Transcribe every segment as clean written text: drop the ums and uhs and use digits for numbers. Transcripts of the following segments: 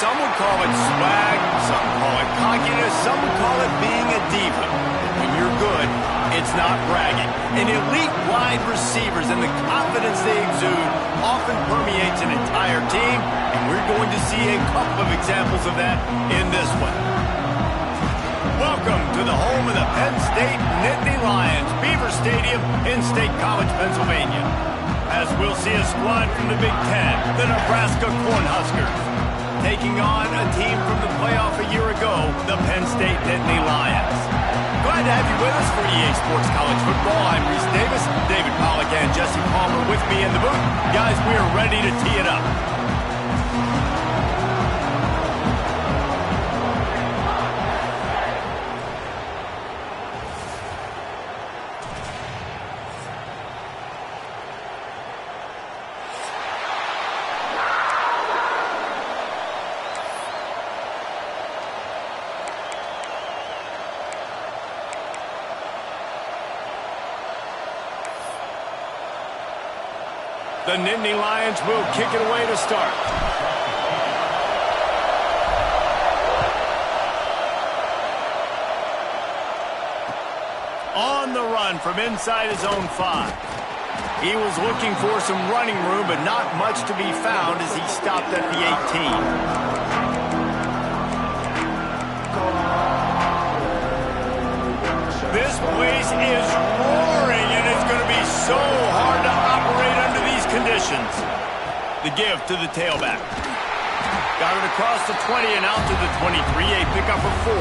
Some would call it swag, some call it cockiness, some would call it being a diva. When you're good, it's not bragging. And elite wide receivers and the confidence they exude often permeates an entire team, and we're going to see a couple of examples of that in this one. Welcome to the home of the Penn State Nittany Lions, Beaver Stadium in State College, Pennsylvania. As we'll see a squad from the Big Ten, the Nebraska Cornhuskers, taking on a team from the playoff a year ago, the Penn State Nittany Lions. Glad to have you with us for EA Sports College Football. I'm Reese Davis, David Pollack and Jesse Palmer with me in the booth. Guys, we are ready to tee it up. The Nittany Lions will kick it away to start. On the run from inside his own 5. He was looking for some running room, but not much to be found as he stopped at the 18. This place is roaring, and it's going to be so hard to operate under these conditions. The give to the tailback. Got it across the 20 and out to the 23, a pickup of 4.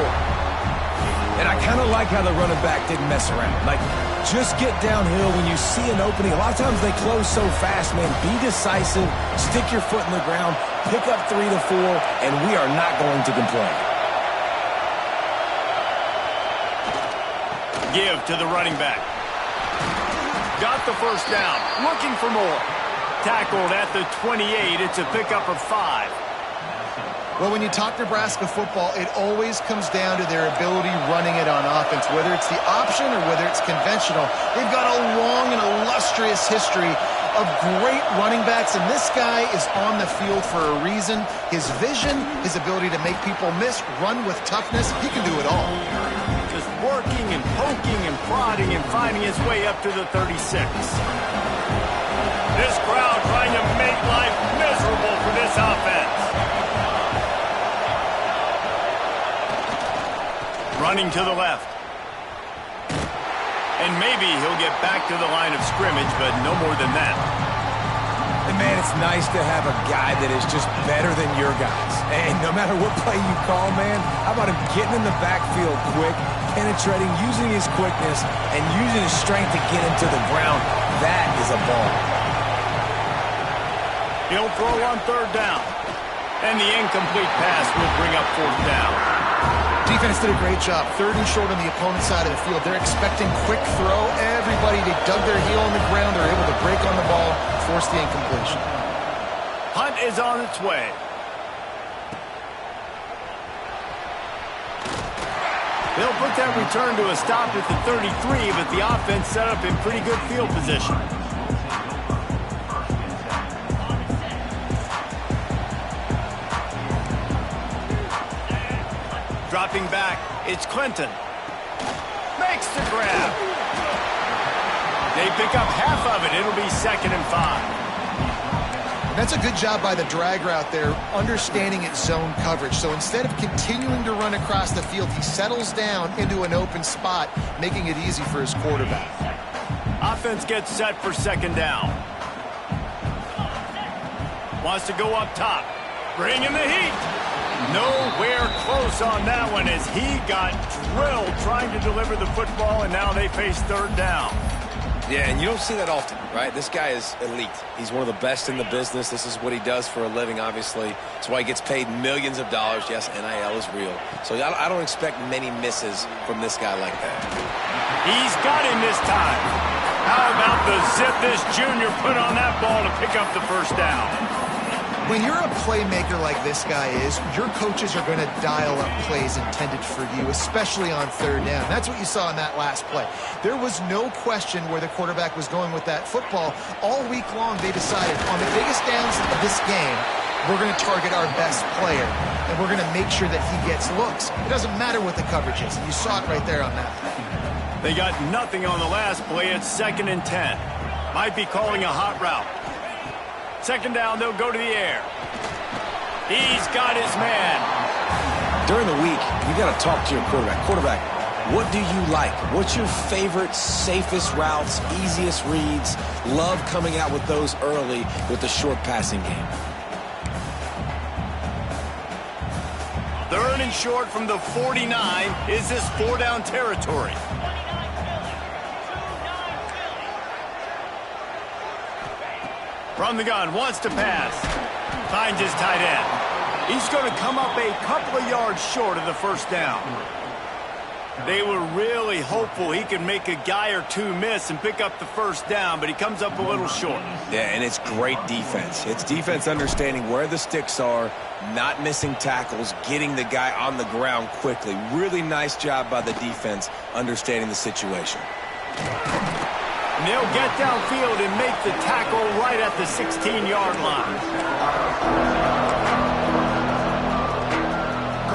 And I kind of like how the running back didn't mess around. Like, just get downhill when you see an opening. A lot of times they close so fast, man. Be decisive, stick your foot in the ground, pick up 3 to 4, and we are not going to complain. Give to the running back. Got the first down. Looking for more. Tackled at the 28. It's a pickup of 5. Well, when you talk Nebraska football, it always comes down to their ability running it on offense, whether it's the option or whether it's conventional. They've got a long and illustrious history of great running backs, and this guy is on the field for a reason. His vision, his ability to make people miss, run with toughness, he can do it all. Just working and poking and prodding and finding his way up to the 36. This crowd trying to make life miserable for this offense. Running to the left. And maybe he'll get back to the line of scrimmage, but no more than that. And, man, it's nice to have a guy that is just better than your guys. And no matter what play you call, man, how about him getting in the backfield quick, penetrating, using his quickness, and using his strength to get him to the ground. That is a ball. He'll throw on 3rd down. And the incomplete pass will bring up 4th down. Defense did a great job. 3rd and short on the opponent's side of the field. They're expecting quick throw. Everybody, they dug their heel on the ground. They're able to break on the ball, force the incompletion. Hunt is on its way. They'll put that return to a stop at the 33, but the offense set up in pretty good field position. Dropping back, it's Clinton. Makes the grab. They pick up half of it. It'll be 2nd and 5. That's a good job by the drag route there, understanding its zone coverage. So instead of continuing to run across the field, he settles down into an open spot, making it easy for his quarterback. Offense gets set for 2nd down. Wants to go up top. Bring in the heat. Nowhere close on that one as he got drilled trying to deliver the football, and now they face 3rd down. Yeah, and you don't see that often, right? This guy is elite. He's one of the best in the business. This is what he does for a living, obviously. That's why he gets paid millions of dollars. Yes, NIL is real. So I don't expect many misses from this guy like that. He's got him this time. How about the zip this junior put on that ball to pick up the 1st down? When you're a playmaker like this guy is, your coaches are going to dial up plays intended for you, especially on 3rd down. That's what you saw in that last play. There was no question where the quarterback was going with that football. All week long, they decided on the biggest downs of this game, we're going to target our best player, and we're going to make sure that he gets looks. It doesn't matter what the coverage is, and you saw it right there on that play. They got nothing on the last play. It's 2nd and 10. Might be calling a hot route. 2nd down, they'll go to the air. He's got his man. During the week, you got to talk to your quarterback. Quarterback, what do you like? What's your favorite, safest routes, easiest reads? Love coming out with those early with the short passing game. 3rd and short from the 49. Is this 4-down territory? From the gun, wants to pass. Finds his tight end. He's going to come up a couple of yards short of the 1st down. They were really hopeful he could make a guy or two miss and pick up the 1st down, but he comes up a little short. Yeah, and it's great defense. It's defense understanding where the sticks are, not missing tackles, getting the guy on the ground quickly. Really nice job by the defense understanding the situation. And they'll get downfield and make the tackle right at the 16-yard line.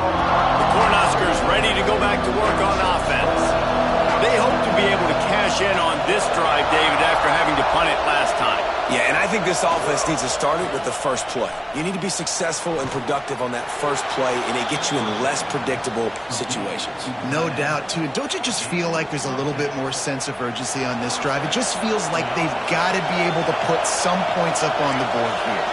The Cornhuskers ready to go back to work on offense. They hope to be able to cash in on this drive, David, after having to punt it last time. Yeah, and I think this offense needs to start it with the first play. You need to be successful and productive on that first play, and it gets you in less predictable situations. No doubt, too. Don't you just feel like there's a little bit more sense of urgency on this drive? It just feels like they've got to be able to put some points up on the board here.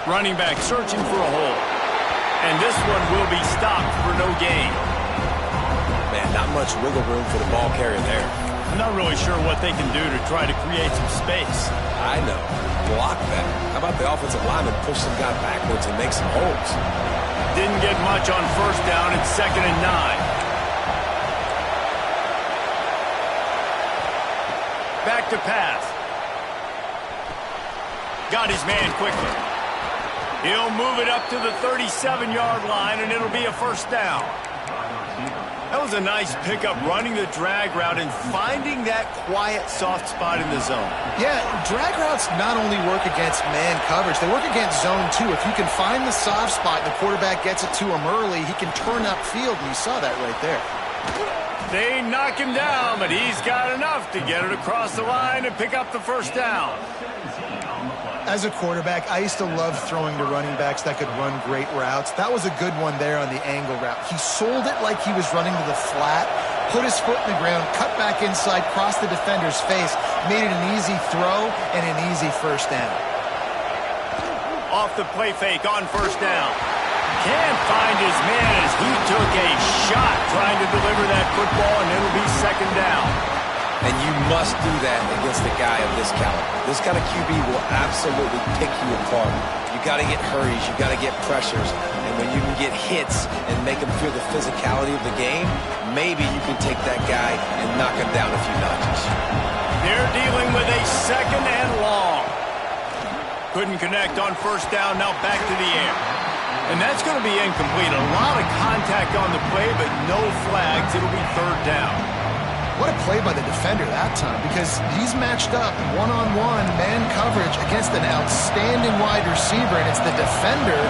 Running back searching for a hole. And this one will be stopped for no gain. Man, not much wiggle room for the ball carrier there. I'm not really sure what they can do to try to create some space. I know. Block that. How about the offensive lineman push some guy backwards and make some holes? Didn't get much on 1st down. It's 2nd and 9. Back to pass. Got his man quickly. He'll move it up to the 37-yard line, and it'll be a 1st down. That was a nice pickup, running the drag route and finding that quiet, soft spot in the zone. Yeah, drag routes not only work against man coverage, they work against zone too. If you can find the soft spot and the quarterback gets it to him early, he can turn upfield, and you saw that right there. They knock him down, but he's got enough to get it across the line and pick up the 1st down. As a quarterback, I used to love throwing to running backs that could run great routes. That was a good one there on the angle route. He sold it like he was running to the flat, put his foot in the ground, cut back inside, crossed the defender's face, made it an easy throw and an easy 1st down. Off the play fake on 1st down. Can't find his man as he took a shot trying to deliver that football, and it'll be 2nd down. And you must do that against a guy of this caliber. This kind of QB will absolutely pick you apart. You got to get hurries. You got to get pressures. And when you can get hits and make him feel the physicality of the game, maybe you can take that guy and knock him down a few notches. They're dealing with a 2nd and long. Couldn't connect on 1st down. Now back to the air. And that's going to be incomplete. A lot of contact on the play, but no flags. It'll be 3rd down. What a play by the defender that time, because he's matched up one-on-one man coverage against an outstanding wide receiver, and it's the defender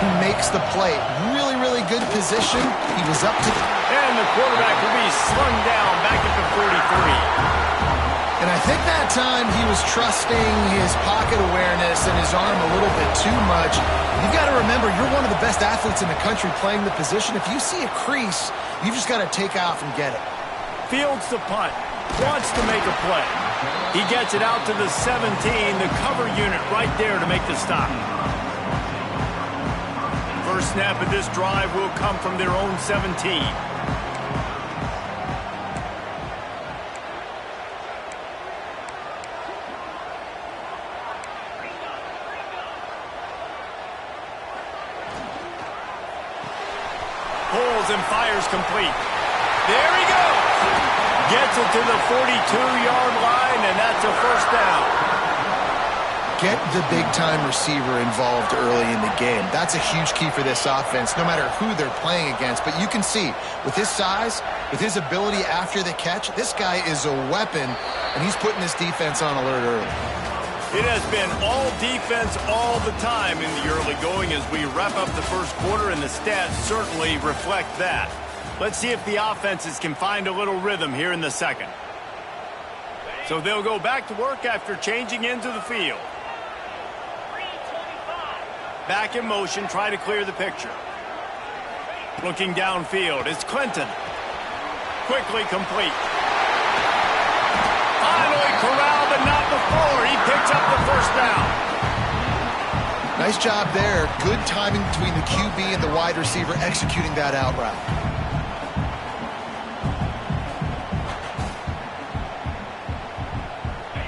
who makes the play. Really, really good position. He was up to... And the quarterback will be slung down back at the 43. And I think that time he was trusting his pocket awareness and his arm a little bit too much. You've got to remember, you're one of the best athletes in the country playing the position. If you see a crease, you've just got to take off and get it. Fields the punt, wants to make a play. He gets it out to the 17, the cover unit right there to make the stop. First snap of this drive will come from their own 17. Pulls and fires complete. There he goes. Gets it to the 42-yard line, and that's a 1st down. Get the big-time receiver involved early in the game. That's a huge key for this offense, no matter who they're playing against. But you can see, with his size, with his ability after the catch, this guy is a weapon And he's putting this defense on alert early. It has been all defense all the time in the early going as we wrap up the first quarter, and the stats certainly reflect that. Let's see if the offenses can find a little rhythm here in the second. So they'll go back to work after changing into the field. Back in motion, try to clear the picture. Looking downfield, it's Clinton. Quickly complete. Finally corralled, but not before. He picks up the first down. Nice job there. Good timing between the QB and the wide receiver executing that out route.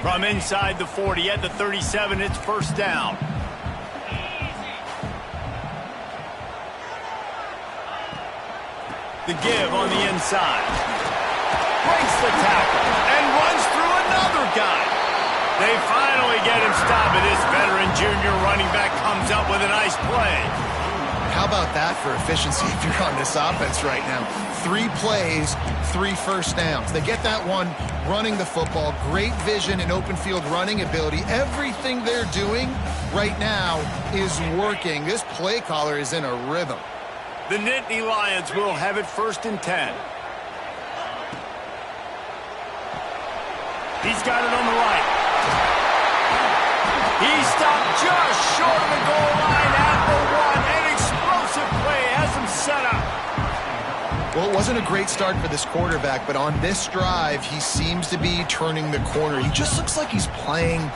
From inside the 40 at the 37, it's first down. The give on the inside. Breaks the tackle and runs through another guy. They finally get him stopped, and this veteran junior running back comes up with a nice play. How about that for efficiency if you're on this offense right now? 3 plays, 3 first downs. They get that one running the football. Great vision and open field running ability. Everything they're doing right now is working. This play caller is in a rhythm. The Nittany Lions will have it first and 10. He's got it on the right. He stopped just short of the goal line at the 1. An explosive play has him set up. Well, it wasn't a great start for this quarterback, but on this drive, he seems to be turning the corner. He just looks like he's playing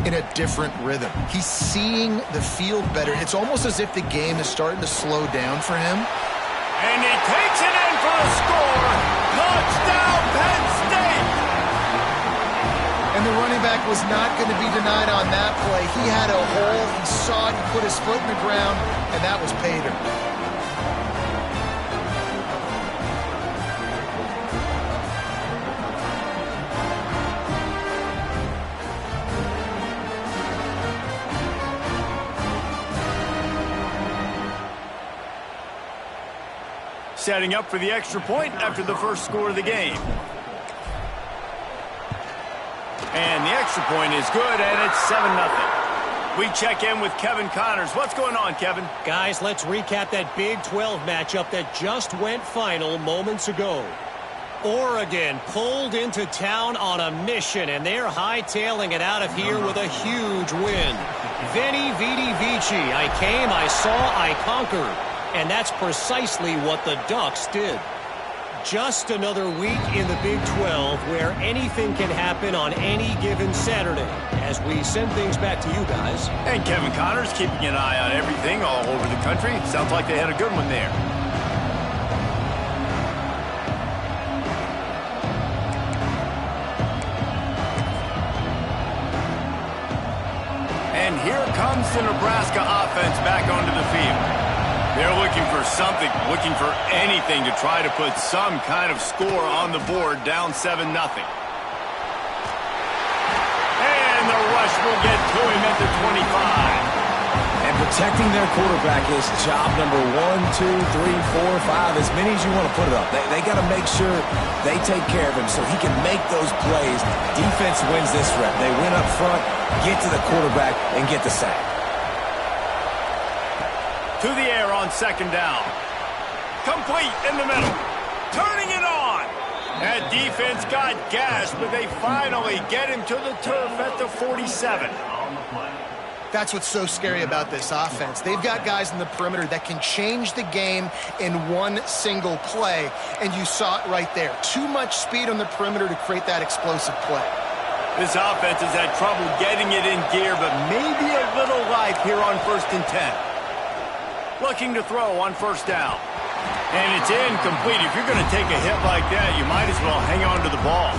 in a different rhythm. He's seeing the field better. It's almost as if the game is starting to slow down for him. And he takes it in for a score. Touchdown, Penn State! And the running back was not going to be denied on that play. He had a hole. He saw it. He put his foot in the ground, and that was pay dirt. Setting up for the extra point after the first score of the game. And the extra point is good, and it's 7-0. We check in with Kevin Connors. What's going on, Kevin? Guys, let's recap that Big 12 matchup that just went final moments ago. Oregon pulled into town on a mission, and they're hightailing it out of here with a huge win. Veni, vidi, vici. I came, I saw, I conquered. And that's precisely what the Ducks did. Just another week in the Big 12 where anything can happen on any given Saturday. As we send things back to you guys. And Kevin Connors keeping an eye on everything all over the country. Sounds like they had a good one there. And here comes the Nebraska offense back onto the field. They're looking for something, looking for anything to try to put some kind of score on the board, down 7-0. And the rush will get to him at the 25. And protecting their quarterback is job number 1, 2, 3, 4, 5, as many as you want to put it up. They got to make sure they take care of him so he can make those plays. Defense wins this rep. They win up front, get to the quarterback, and get the sack. To the air on second down. Complete in the middle. Turning it on. That defense got gashed, but they finally get him to the turf at the 47. That's what's so scary about this offense. They've got guys in the perimeter that can change the game in one single play, and you saw it right there. Too much speed on the perimeter to create that explosive play. This offense has had trouble getting it in gear, but maybe a little life here on 1st and 10. Looking to throw on first down. And it's incomplete. If you're going to take a hit like that, you might as well hang on to the ball.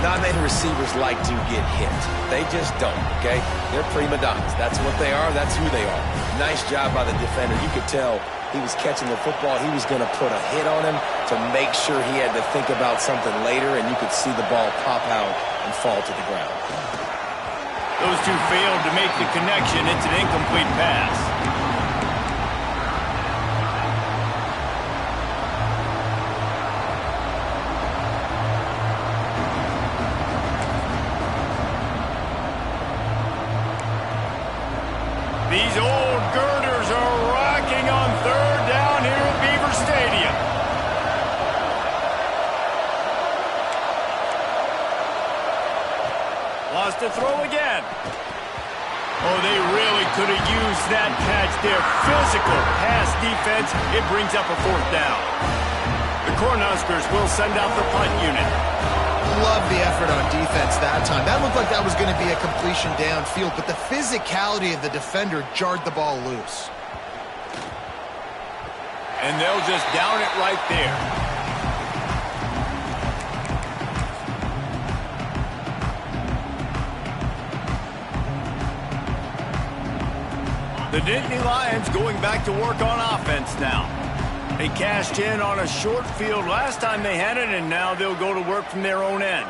Not many receivers like to get hit. They just don't, okay? They're prima donnas. That's what they are. That's who they are. Nice job by the defender. You could tell he was catching the football. He was going to put a hit on him to make sure he had to think about something later, and you could see the ball pop out and fall to the ground. Those two failed to make the connection. It's an incomplete pass. These old girders are rocking on third down here at Beaver Stadium. Lost to throw again. Oh, they really could have used that catch there. Physical pass defense. It brings up a fourth down. The Cornhuskers will send out the punt unit. Love the effort on defense that time. That looked like that was going to be a completion downfield, but the physicality of the defender jarred the ball loose. And they'll just down it right there. The Nittany Lions going back to work on offense now. They cashed in on a short field last time they had it, and now they'll go to work from their own end.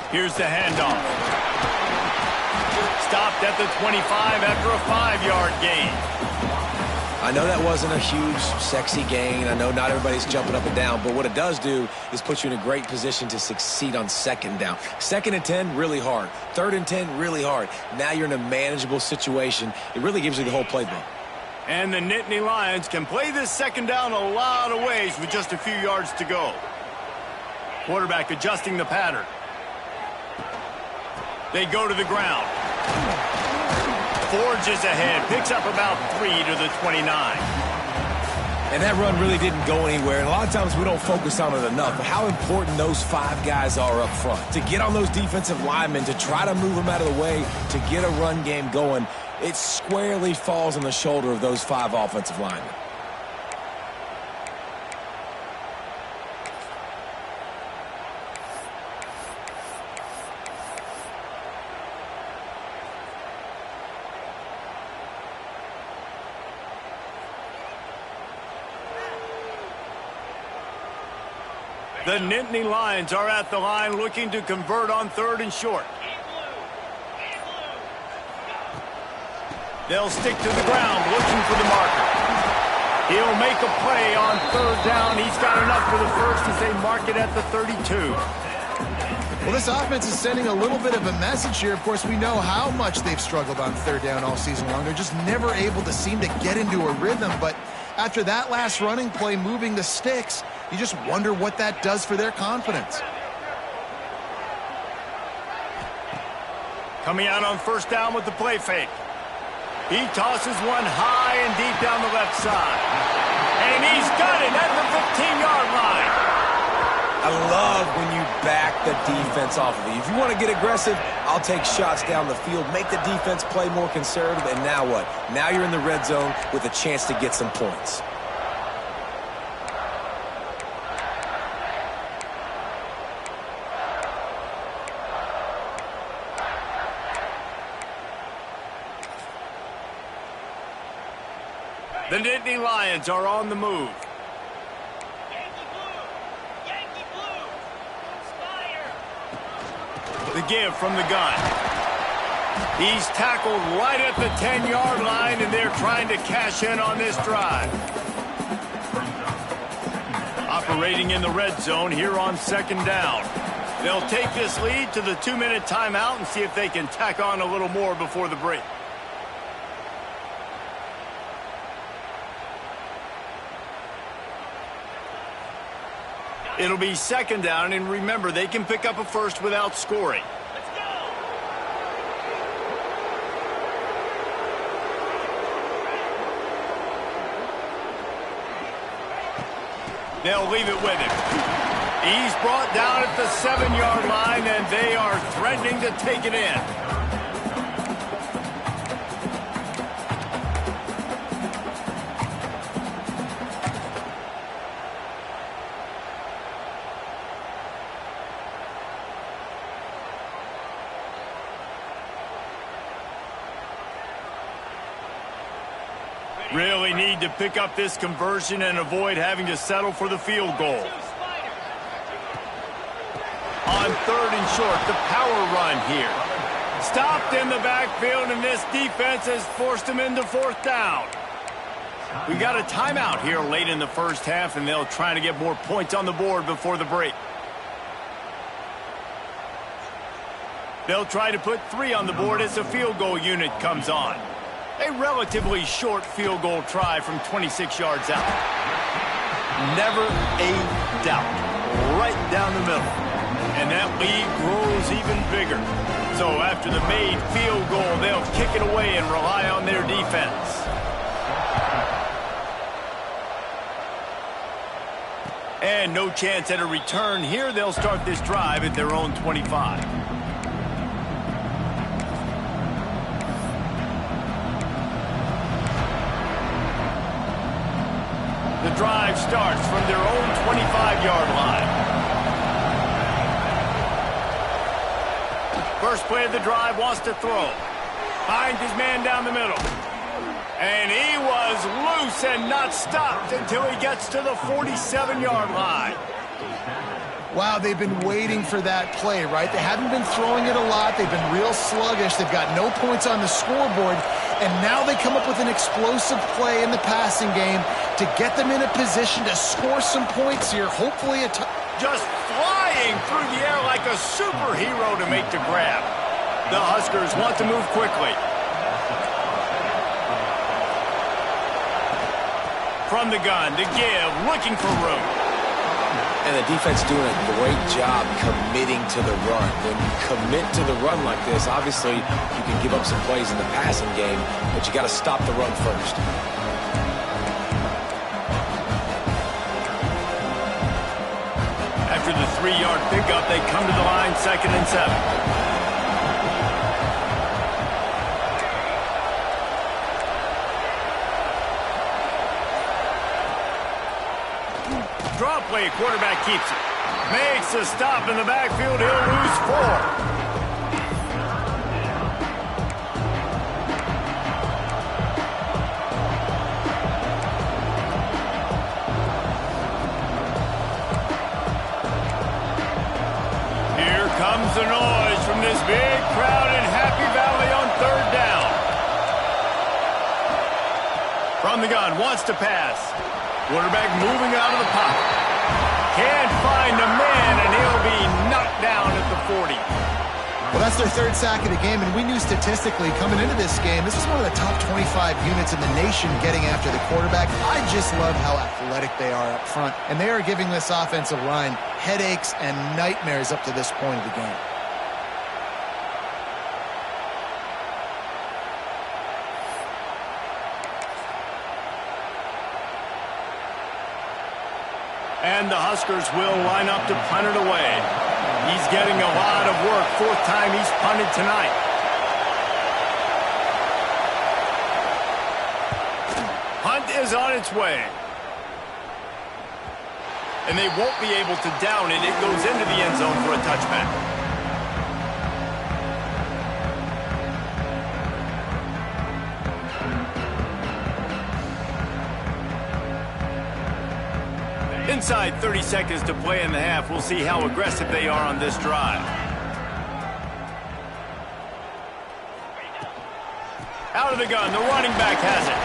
Here's the handoff. Stopped at the 25 after a 5-yard gain. I know that wasn't a huge, sexy gain. I know not everybody's jumping up and down, but what it does do is put you in a great position to succeed on second down. 2nd and 10, really hard. 3rd and 10, really hard. Now you're in a manageable situation. It really gives you the whole playbook. And the Nittany Lions can play this second down a lot of ways with just a few yards to go. Quarterback adjusting the pattern. They go to the ground. Forges ahead, picks up about 3 to the 29. And that run really didn't go anywhere. And a lot of times we don't focus on it enough. But how important those 5 guys are up front. To get on those defensive linemen, to try to move them out of the way, to get a run game going, it squarely falls on the shoulder of those 5 offensive linemen. The Nittany Lions are at the line looking to convert on 3rd and short. They'll stick to the ground looking for the marker. He'll make a play on 3rd down. He's got enough for the first as they mark it at the 32. Well, this offense is sending a little bit of a message here. Of course, we know how much they've struggled on 3rd down all season long. They're just never able to seem to get into a rhythm. But after that last running play moving the sticks, you just wonder what that does for their confidence. Coming out on 1st down with the play fake. He tosses one high and deep down the left side. And he's got it at the 15-yard line. I love when you back the defense off of you. If you want to get aggressive, I'll take shots down the field, make the defense play more conservative, and now what? Now you're in the red zone with a chance to get some points. The Nittany Lions are on the move. Yankee Blue, Inspire. The give from the gun. He's tackled right at the 10-yard line, and they're trying to cash in on this drive. Operating in the red zone here on 2nd down. They'll take this lead to the 2-minute timeout and see if they can tack on a little more before the break. It'll be 2nd down, and remember, they can pick up a first without scoring. Let's go. They'll leave it with him. He's brought down at the 7-yard line, and they are threatening to take it in. Really need to pick up this conversion and avoid having to settle for the field goal. On 3rd and short, the power run here. Stopped in the backfield, and this defense has forced him into 4th down. We got a timeout here late in the first half, and they'll try to get more points on the board before the break. They'll try to put 3 on the board as the field goal unit comes on. A relatively short field goal try from 26 yards out. Never a doubt. Right down the middle. And that lead grows even bigger. So after the made field goal, they'll kick it away and rely on their defense. And no chance at a return here. They'll start this drive at their own 25. The drive starts from their own 25-yard line. First play of the drive, wants to throw. Finds his man down the middle. And he was loose and not stopped until he gets to the 47-yard line. Wow, they've been waiting for that play, right? They haven't been throwing it a lot. They've been real sluggish. They've got no points on the scoreboard. And now they come up with an explosive play in the passing game to get them in a position to score some points here. Hopefully just flying through the air like a superhero to make the grab. The Huskers want to move quickly. From the gun, to give, looking for room. And the defense doing a great job committing to the run. When you commit to the run like this, obviously you can give up some plays in the passing game, but you got to stop the run first. After the 3-yard pickup, they come to the line, 2nd and 7. Draw play, quarterback keeps it. Makes a stop in the backfield. He'll lose 4. Here comes the noise from this big crowd in Happy Valley on 3rd down. From the gun, wants to pass. Quarterback moving out of the pocket. Can't find a man, and he'll be knocked down at the 40. Well, that's their 3rd sack of the game, and we knew statistically coming into this game, this was one of the top 25 units in the nation getting after the quarterback. I just love how athletic they are up front, and they are giving this offensive line headaches and nightmares up to this point of the game. And the Huskers will line up to punt it away. He's getting a lot of work. 4th time he's punted tonight. Punt is on its way. And they won't be able to down it. It goes into the end zone for a touchback. Inside 30 seconds to play in the half. We'll see how aggressive they are on this drive. Out of the gun, the running back has it.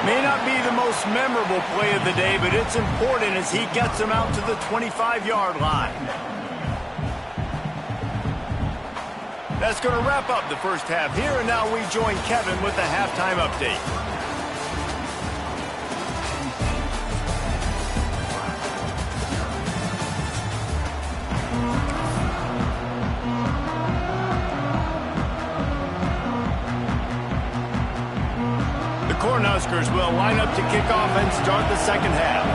May not be the most memorable play of the day, but it's important as he gets them out to the 25-yard line. That's going to wrap up the first half here, and now we join Kevin with the halftime update. Cornhuskers will line up to kick off and start the second half.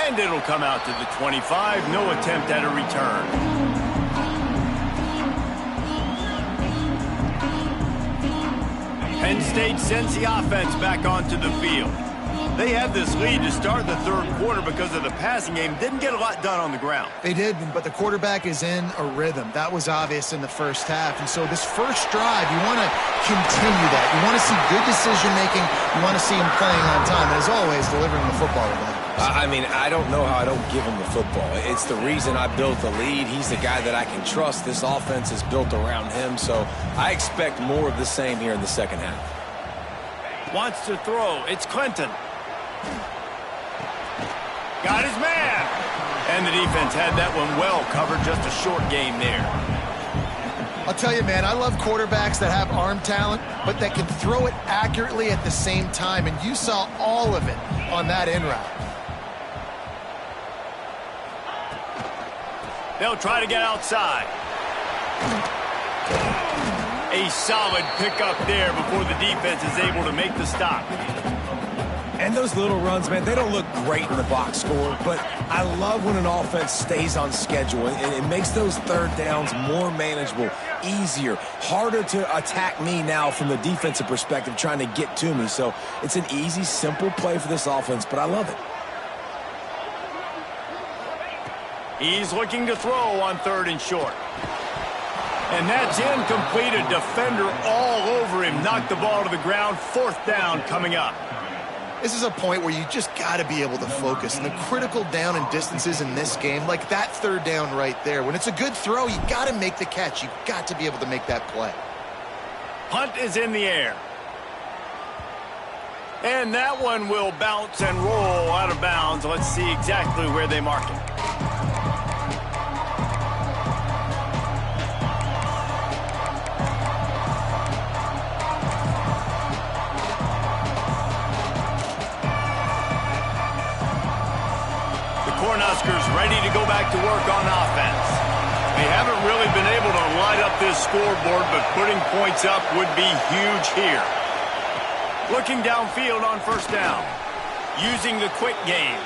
And it'll come out to the 25. No attempt at a return. Penn State sends the offense back onto the field. They had this lead to start the 3rd quarter because of the passing game. Didn't get a lot done on the ground. They did, but the quarterback is in a rhythm. That was obvious in the first half. And so this first drive, you want to continue that. You want to see good decision-making. You want to see him playing on time. And as always, delivering the football today. I mean, I don't know how I don't give him the football. It's the reason I built the lead. He's the guy that I can trust. This offense is built around him. So I expect more of the same here in the second half. Wants to throw. It's Clinton. Got his man. And the defense had that one well covered. Just a short game there. I'll tell you, man, I love quarterbacks that have arm talent, but that can throw it accurately at the same time, and you saw all of it on that in route. They'll try to get outside. A solid pickup there before the defense is able to make the stop. And those little runs, man, they don't look great in the box score, but I love when an offense stays on schedule. It makes those third downs more manageable, easier, harder to attack me now from the defensive perspective trying to get to me. So it's an easy, simple play for this offense, but I love it. He's looking to throw on 3rd and short. And that's incomplete. A defender all over him. Knocked the ball to the ground. 4th down coming up. This is a point where you just got to be able to focus. And the critical down and distances in this game, like that 3rd down right there, when it's a good throw, you got to make the catch. You got to be able to make that play. Punt is in the air. And that one will bounce and roll out of bounds. Let's see exactly where they mark it. Cornhuskers ready to go back to work on offense. They haven't really been able to light up this scoreboard, but putting points up would be huge here. Looking downfield on 1st down. Using the quick game.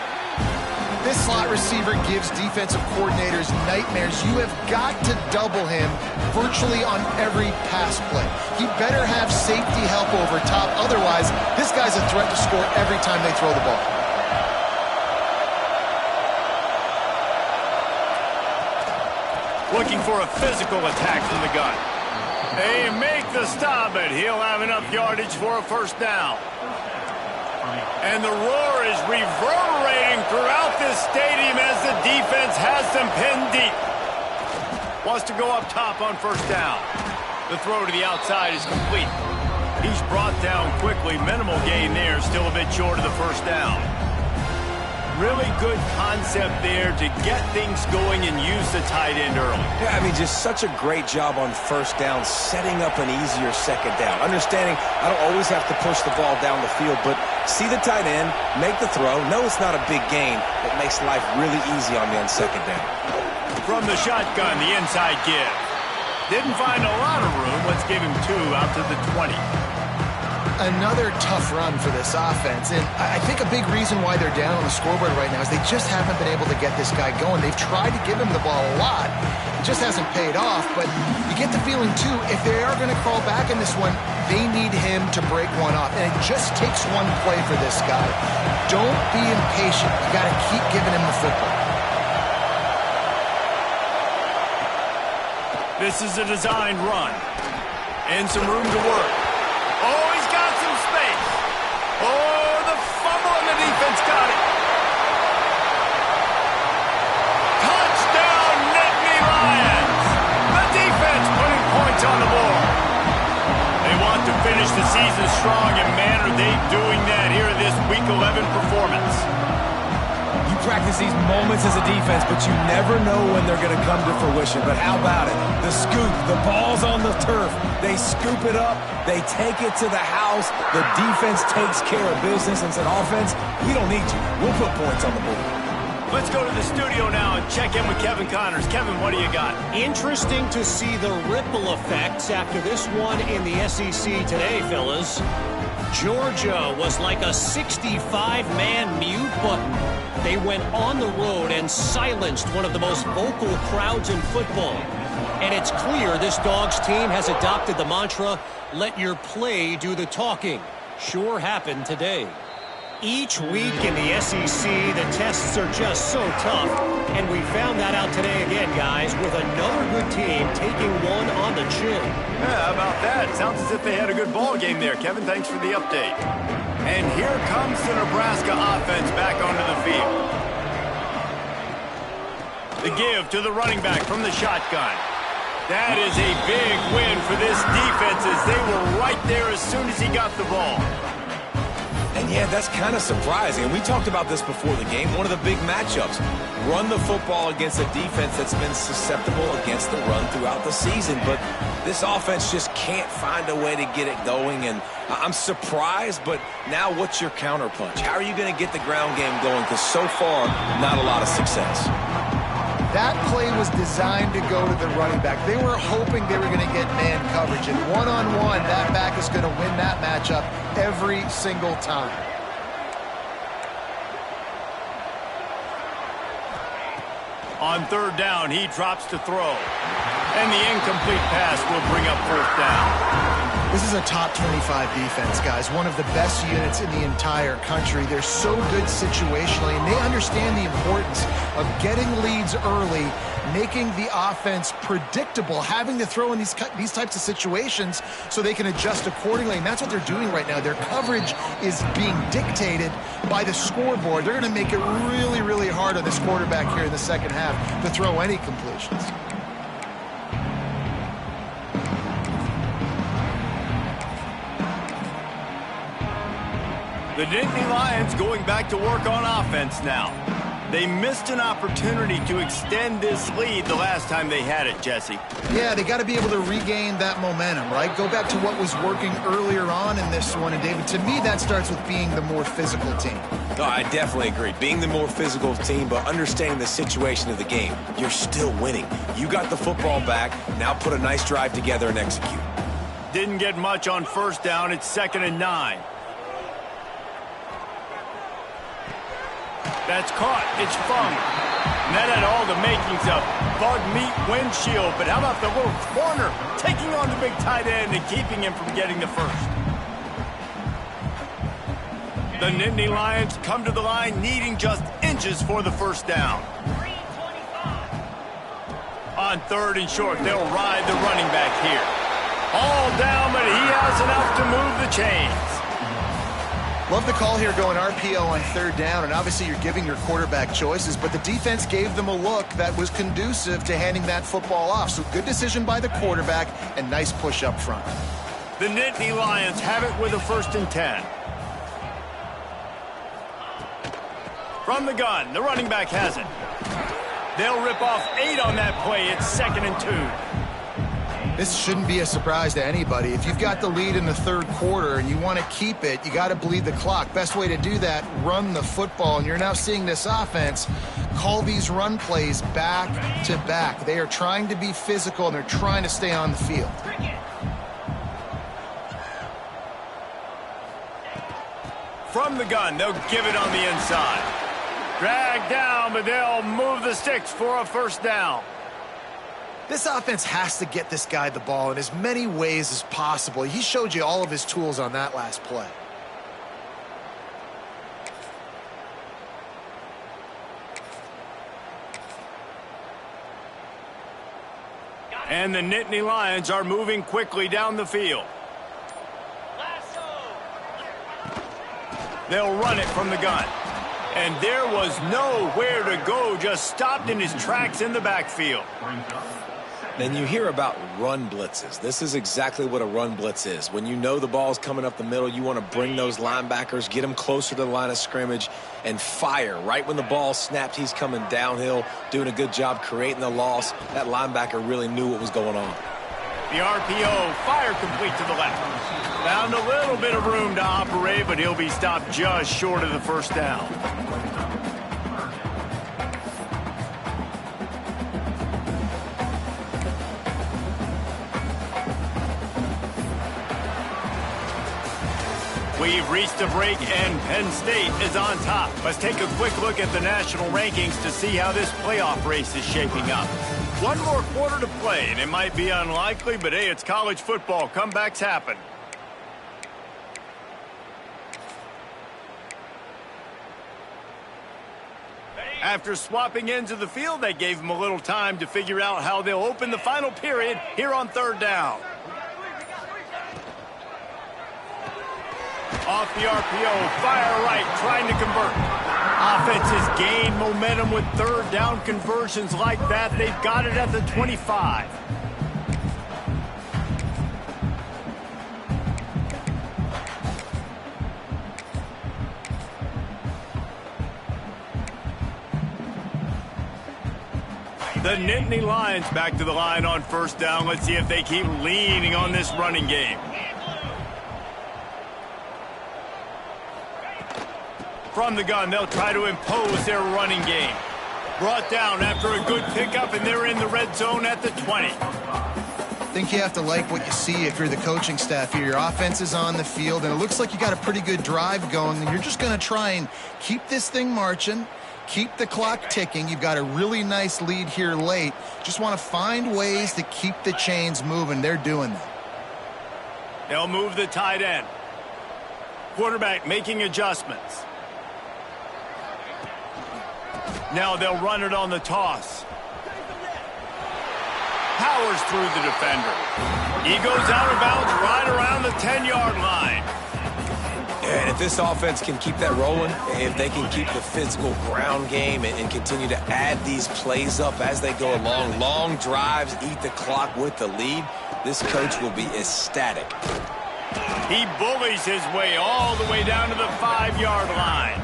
This slot receiver gives defensive coordinators nightmares. You have got to double him virtually on every pass play. He better have safety help over top. Otherwise, this guy's a threat to score every time they throw the ball. Looking for a physical attack from the gun. They make the stop, but he'll have enough yardage for a 1st down. And the roar is reverberating throughout this stadium as the defense has them pinned deep. Wants to go up top on 1st down. The throw to the outside is complete. He's brought down quickly. Minimal gain there, still a bit short of the 1st down. Really good concept there to get things going and use the tight end early. Yeah, I mean, just such a great job on 1st down, setting up an easier 2nd down. Understanding I don't always have to push the ball down the field, but see the tight end, make the throw. No, it's not a big gain. It makes life really easy on me on 2nd down. From the shotgun, the inside give. Didn't find a lot of room. Let's give him 2 out to the 20. Another tough run for this offense, and I think a big reason why they're down on the scoreboard right now is they just haven't been able to get this guy going. They've tried to give him the ball a lot. It just hasn't paid off, but you get the feeling, too, if they are going to crawl back in this one, they need him to break one off, and it just takes one play for this guy. Don't be impatient. You got to keep giving him the football. This is a designed run. And some room to work. Oh, he's got some space. Oh, the fumble and the defense got it. Touchdown, Nittany Lions. The defense putting points on the board. They want to finish the season strong, and man, are they doing that here in this Week 11 performance. You practice these moments as a defense, but you never know when they're going to come to fruition. But how about it? The scoop, the ball's on the turf. They scoop it up. They take it to the house. The defense takes care of business and said, offense, we don't need you. We'll put points on the board. Let's go to the studio now and check in with Kevin Connors. Kevin, what do you got? Interesting to see the ripple effects after this one in the SEC today, fellas. Georgia was like a 65-man mute button. They went on the road and silenced one of the most vocal crowds in football. And it's clear this Dogs team has adopted the mantra, let your play do the talking. Sure happened today. Each week in the SEC, the tests are just so tough. And we found that out today again, guys, with another good team taking one on the chin. Yeah, how about that? Sounds as if they had a good ball game there. Kevin, thanks for the update. And here comes the Nebraska offense back onto the field. The give to the running back from the shotgun. That is a big win for this defense as they were right there as soon as he got the ball. And yeah, that's kind of surprising. And we talked about this before the game. One of the big matchups. Run the football against a defense that's been susceptible against the run throughout the season. But this offense just can't find a way to get it going. And I'm surprised, but now what's your counterpunch? How are you going to get the ground game going? Because so far, not a lot of success. That play was designed to go to the running back. They were hoping they were going to get man coverage. And one-on-one, that back is going to win that matchup every single time. On third down, he drops to throw. And the incomplete pass will bring up fourth down. This is a top 25 defense, guys. One of the best units in the entire country. They're so good situationally, and they understand the importance of getting leads early, making the offense predictable, having to throw in these types of situations so they can adjust accordingly. And that's what they're doing right now. Their coverage is being dictated by the scoreboard. They're going to make it really, really hard on this quarterback here in the second half to throw any completions. The Nittany Lions going back to work on offense now. They missed an opportunity to extend this lead the last time they had it, Jesse. Yeah, they got to be able to regain that momentum, right? Go back to what was working earlier on in this one. And, David, to me, that starts with being the more physical team. No, I definitely agree. Being the more physical team, but understanding the situation of the game. You're still winning. You got the football back. Now put a nice drive together and execute. Didn't get much on first down. It's 2nd and 9. That's caught. It's Fung. And that had all the makings of bug meat windshield. But how about the little corner taking on the big tight end and keeping him from getting the first? The Nittany Lions come to the line needing just inches for the first down. On 3rd and short, they'll ride the running back here. All down, but he has enough to move the chains. Love the call here going RPO on 3rd down, and obviously you're giving your quarterback choices, but the defense gave them a look that was conducive to handing that football off. So good decision by the quarterback and nice push up front. The Nittany Lions have it with a 1st and 10. From the gun, the running back has it. They'll rip off 8 on that play. It's 2nd and 2. This shouldn't be a surprise to anybody. If you've got the lead in the 3rd quarter and you want to keep it, you got to bleed the clock. Best way to do that, run the football. And you're now seeing this offense call these run plays back to back. They are trying to be physical, and they're trying to stay on the field. From the gun, they'll give it on the inside. Drag down, but they'll move the sticks for a 1st down. This offense has to get this guy the ball in as many ways as possible. He showed you all of his tools on that last play. And the Nittany Lions are moving quickly down the field. They'll run it from the gun. And there was nowhere to go, just stopped in his tracks in the backfield. Then you hear about run blitzes. This is exactly what a run blitz is. When you know the ball's coming up the middle, you want to bring those linebackers, get them closer to the line of scrimmage, and fire. Right when the ball snapped, he's coming downhill, doing a good job creating the loss. That linebacker really knew what was going on. The RPO, fire complete to the left. Found a little bit of room to operate, but he'll be stopped just short of the 1st down. We've reached a break, and Penn State is on top. Let's take a quick look at the national rankings to see how this playoff race is shaping up. One more quarter to play, and it might be unlikely, but hey, it's college football. Comebacks happen. After swapping ends of the field, they gave them a little time to figure out how they'll open the final period here on 3rd down. Off the RPO, fire right, trying to convert. Offense has gained momentum with 3rd down conversions like that. They've got it at the 25. The Nittany Lions back to the line on first down. Let's see if they keep leaning on this running game. From the gun, they'll try to impose their running game. Brought down after a good pickup, and they're in the red zone at the 20. I think you have to like what you see if you're the coaching staff here. Your offense is on the field, and it looks like you got a pretty good drive going, and you're just going to try and keep this thing marching, keep the clock ticking. You've got a really nice lead here late. Just want to find ways to keep the chains moving. They're doing that. They'll move the tight end. Quarterback making adjustments. Now they'll run it on the toss. Powers through the defender. He goes out of bounds right around the 10-yard line. And if this offense can keep that rolling, if they can keep the physical ground game and continue to add these plays up as they go along, long drives, eat the clock with the lead, this coach will be ecstatic. He bullies his way all the way down to the 5-yard line.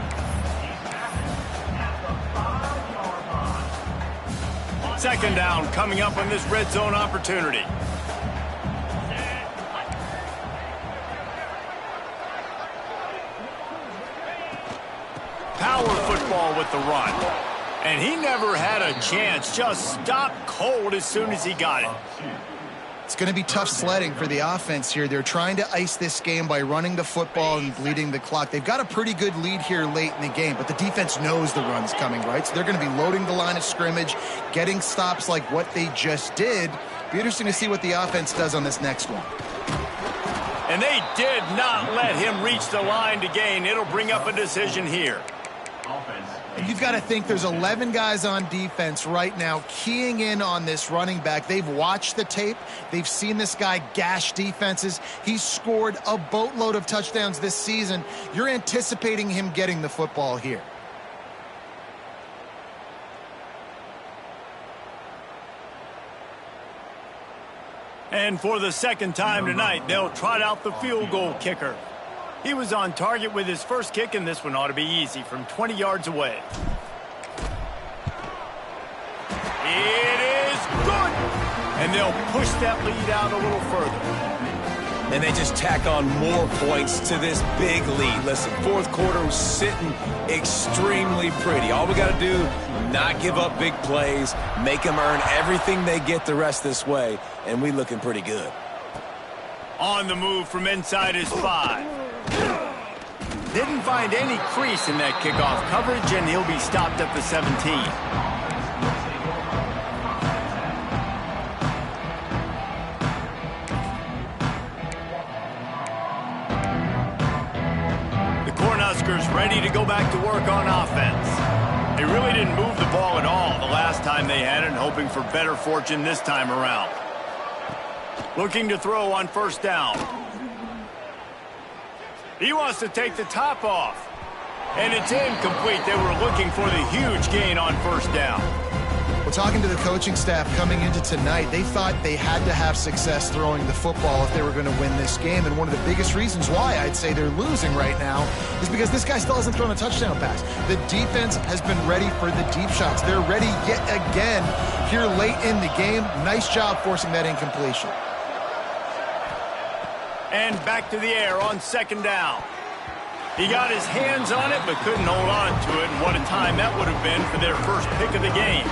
Second down coming up on this red zone opportunity. Power football with the run. And he never had a chance. Just stopped cold as soon as he got it. It's going to be tough sledding for the offense here. They're trying to ice this game by running the football and bleeding the clock. They've got a pretty good lead here late in the game, but the defense knows the run's coming, right? So they're going to be loading the line of scrimmage, getting stops like what they just did. Be interesting to see what the offense does on this next one. And they did not let him reach the line to gain. It'll bring up a decision here. You've got to think there's 11 guys on defense right now keying in on this running back. They've watched the tape. They've seen this guy gash defenses. He's scored a boatload of touchdowns this season. You're anticipating him getting the football here. And for the second time tonight, they'll trot out the field goal kicker. He was on target with his first kick, and this one ought to be easy from 20 yards away. It is good! And they'll push that lead out a little further. And they just tack on more points to this big lead. Listen, fourth quarter was sitting extremely pretty. All we got to do, not give up big plays, make them earn everything they get the rest this way, and we looking pretty good. On the move from inside his 5. Didn't find any crease in that kickoff coverage, and he'll be stopped at the 17. The Cornhuskers ready to go back to work on offense. They really didn't move the ball at all the last time they had it, hoping for better fortune this time around. Looking to throw on first down. He wants to take the top off. And it's incomplete. They were looking for the huge gain on first down. Well, talking to the coaching staff coming into tonight, they thought they had to have success throwing the football if they were going to win this game. And one of the biggest reasons why I'd say they're losing right now is because this guy still hasn't thrown a touchdown pass. The defense has been ready for the deep shots. They're ready yet again here late in the game. Nice job forcing that incompletion. And back to the air on second down. He got his hands on it but couldn't hold on to it. And what a time that would have been for their first pick of the game.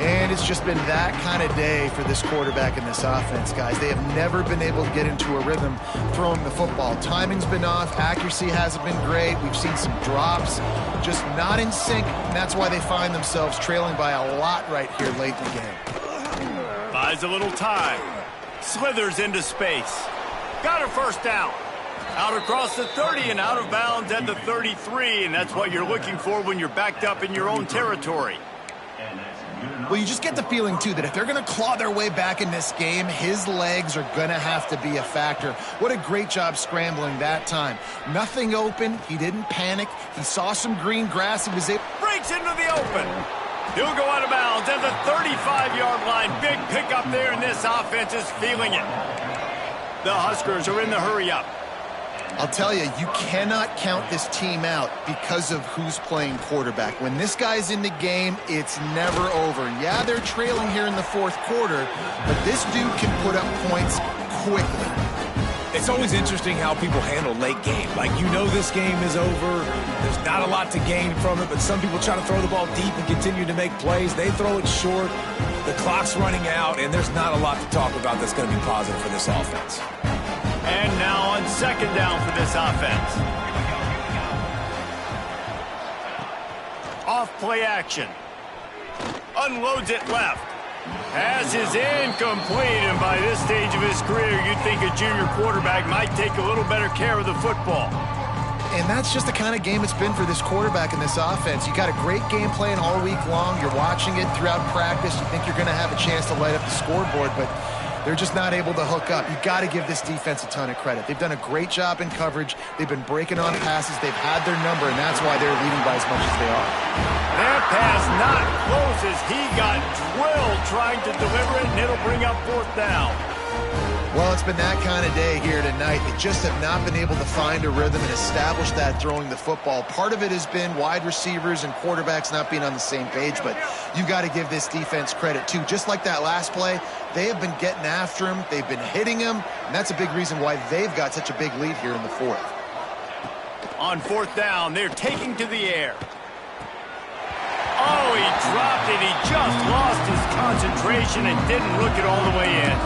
And it's just been that kind of day for this quarterback and this offense, guys. They have never been able to get into a rhythm throwing the football. Timing's been off. Accuracy hasn't been great. We've seen some drops, just not in sync. And that's why they find themselves trailing by a lot right here late in the game. Buys a little time. Slithers into space. Got a first down. Out across the 30 and out of bounds at the 33. And that's what you're looking for when you're backed up in your own territory. Well, you just get the feeling, too, that if they're going to claw their way back in this game, his legs are going to have to be a factor. What a great job scrambling that time. Nothing open. He didn't panic. He saw some green grass. He was able... Breaks into the open. He'll go out of bounds at the 35-yard line. Big pickup there, and this offense is feeling it. The Huskers are in the hurry-up. I'll tell you, you cannot count this team out because of who's playing quarterback. When this guy's in the game, it's never over. Yeah, they're trailing here in the fourth quarter, but this dude can put up points quickly. It's always interesting how people handle late game. Like, you know this game is over. There's not a lot to gain from it, but some people try to throw the ball deep and continue to make plays. They throw it short. The clock's running out, and there's not a lot to talk about that's going to be positive for this offense. And now on second down for this offense. Off play action. Unloads it left. Pass is incomplete, and by this stage of his career, you'd think a junior quarterback might take a little better care of the football. And that's just the kind of game it's been for this quarterback in this offense. You got a great game plan all week long. You're watching it throughout practice. You think you're going to have a chance to light up the scoreboard, but they're just not able to hook up. You got to give this defense a ton of credit. They've done a great job in coverage. They've been breaking on passes. They've had their number, and that's why they're leading by as much as they are. That pass not close as he got drilled trying to deliver it, and it'll bring up fourth down. Well, it's been that kind of day here tonight. They just have not been able to find a rhythm and establish that throwing the football. Part of it has been wide receivers and quarterbacks not being on the same page, but you got to give this defense credit too. Just like that last play, they have been getting after him. They've been hitting him, and that's a big reason why they've got such a big lead here in the fourth. On fourth down, they're taking to the air. Oh, he dropped it. He just lost his concentration and didn't look it all the way in.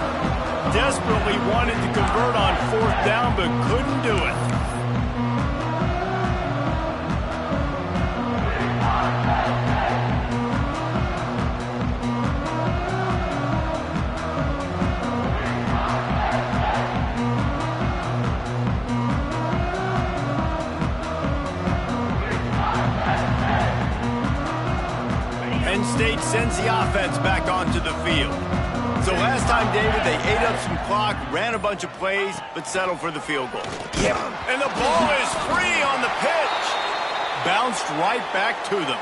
Desperately wanted to convert on fourth down, but couldn't do it. Penn State sends the offense back onto the field. So last time, David, they ate up some clock, ran a bunch of plays, but settled for the field goal. Yep. And the ball is free on the pitch. Bounced right back to them.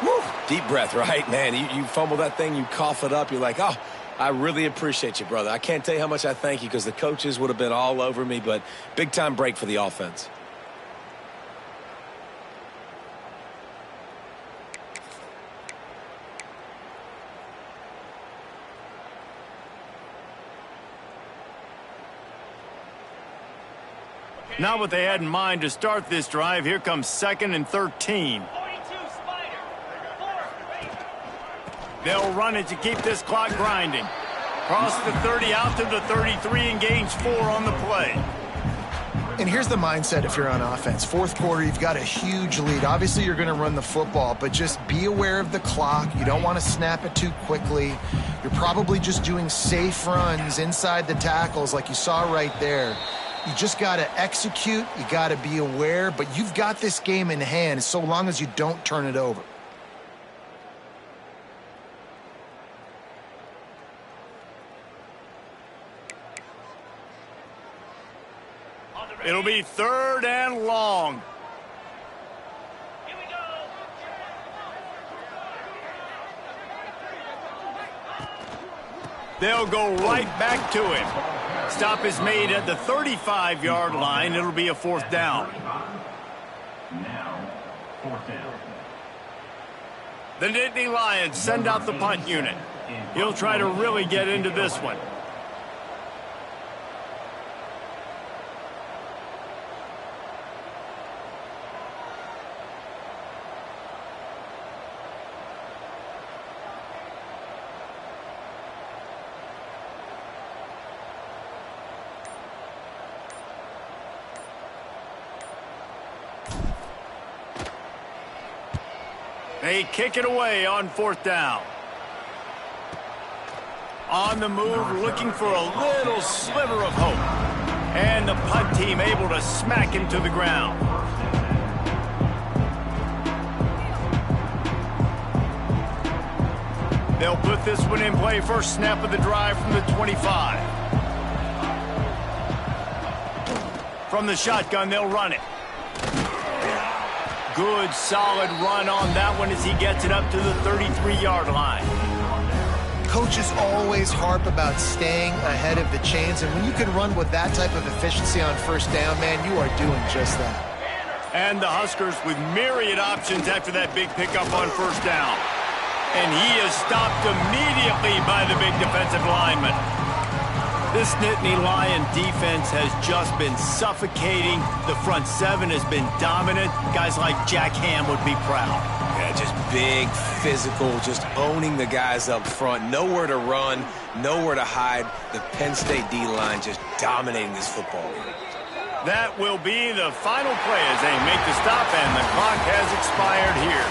Woo. Deep breath, right? Man, you fumble that thing, you cough it up, you're like, oh, I really appreciate you, brother. I can't tell you how much I thank you because the coaches would have been all over me, but big-time break for the offense. Not what they had in mind to start this drive. Here comes 2nd and 13. 42, Spider. 4. They'll run it to keep this clock grinding. Cross the 30 out to the 33 and gains 4 on the play. And here's the mindset if you're on offense. Fourth quarter, you've got a huge lead. Obviously, you're going to run the football, but just be aware of the clock. You don't want to snap it too quickly. You're probably just doing safe runs inside the tackles like you saw right there. You just got to execute. You got to be aware, but you've got this game in hand so long as you don't turn it over. It'll be 3rd and long. Here we go. They'll go right back to him. Stop is made at the 35-yard line. It'll be a 4th down. Now, 4th down. The Nittany Lions send out the punt unit. He'll try to really get into this one. They kick it away on 4th down. On the move, looking for a little sliver of hope. And the punt team able to smack him to the ground. They'll put this one in play. First snap of the drive from the 25. From the shotgun, they'll run it. Good, solid run on that one as he gets it up to the 33-yard line. Coaches always harp about staying ahead of the chains, and when you can run with that type of efficiency on first down, man, you are doing just that. And the Huskers with myriad options after that big pickup on first down. And he is stopped immediately by the big defensive lineman. This Nittany Lion defense has just been suffocating. The front seven has been dominant. Guys like Jack Ham would be proud. Yeah, just big, physical, just owning the guys up front. Nowhere to run, nowhere to hide. The Penn State D-line just dominating this football game. That will be the final play as they make the stop, and the clock has expired here.